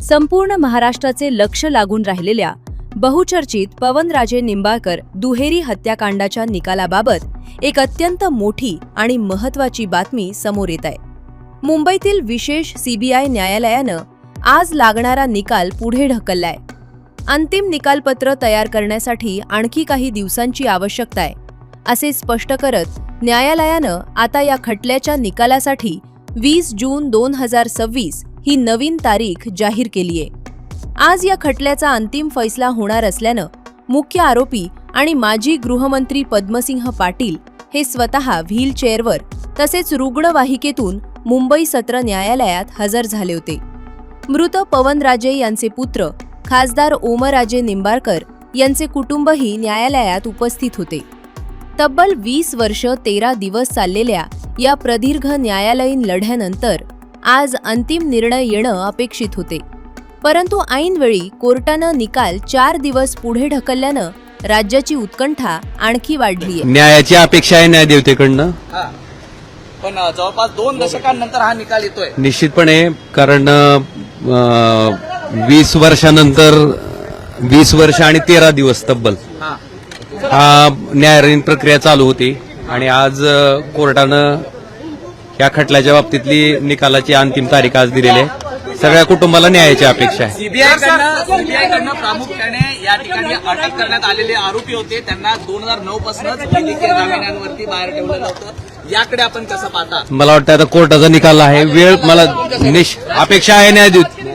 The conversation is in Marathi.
संपूर्ण महाराष्ट्राचे लक्ष लागून राहिलेल्या बहुचर्चित पवनराजे निंबाळकर दुहेरी हत्याकांडाच्या निकालाबाबत एक अत्यंत मोठी आणि महत्त्वाची बातमी समोर येत आहे। मुंबईतील विशेष सीबीआय न्यायालयानं आज लागणारा निकाल पुढे ढकललाय। अंतिम निकालपत्र तयार करण्यासाठी आणखी काही दिवसांची आवश्यकता आहे असे स्पष्ट करत न्यायालयानं आता या खटल्याच्या निकालासाठी 20 जून 2026 ही नवीन तारीख जाहीर केली आहे। आज या खटल्याचा अंतिम फैसला होणार असल्यानं मुख्य आरोपी आणि माजी गृहमंत्री पद्मसिंह पाटील हे स्वतः व्हीलचेअरवर तसेच रुग्णवाहिकेतून मुंबई सत्र न्यायालयात हजर झाले होते। मृत पवनराजे यांचे पुत्र खासदार ओमराजे निंबाळकर यांचे कुटुंबही न्यायालयात उपस्थित होते। तब्बल 20 वर्ष 13 दिवस चाललेल्या या प्रदीर्घ न्यायालयीन लढ्यानंतर आज अंतिम निर्णय येणं अपेक्षित होते, परंतु ऐनवेळी कोर्टानं निकाल 4 दिवस पुढे ढकलल्यानं राज्याची उत्कंठा आणखी वाढली आहे। न्यायाची अपेक्षा आहे न्यायदेवतेकडनं, पण जवळपास 2 दशकांनंतर हा निकाल येतोय निश्चितपणे, कारण 20 वर्षानंतर 20 वर्ष आणि 13 दिवस तब्बल हा न्यायालयीन प्रक्रिया चालू होती आणि आज कोर्टानं या खटल्याच्या बाबतीतली निकालाची अंतिम तारीख आज दिलेली आहे। सगळ्या कुटुंबाला न्यायाची अपेक्षा आहे। सीबीआयकडनं प्रामुख्याने या ठिकाणी अटक करण्यात आलेले आरोपी होते, त्यांना 2009 पासूनच वैद्यकीय जामिनांवरती बाहेर ठेवलेलं होतं। याकडे आपण कसं पाहता? मला वाटतं आता कोर्टाचा निकाल आहे, वेळ मला अपेक्षा आहे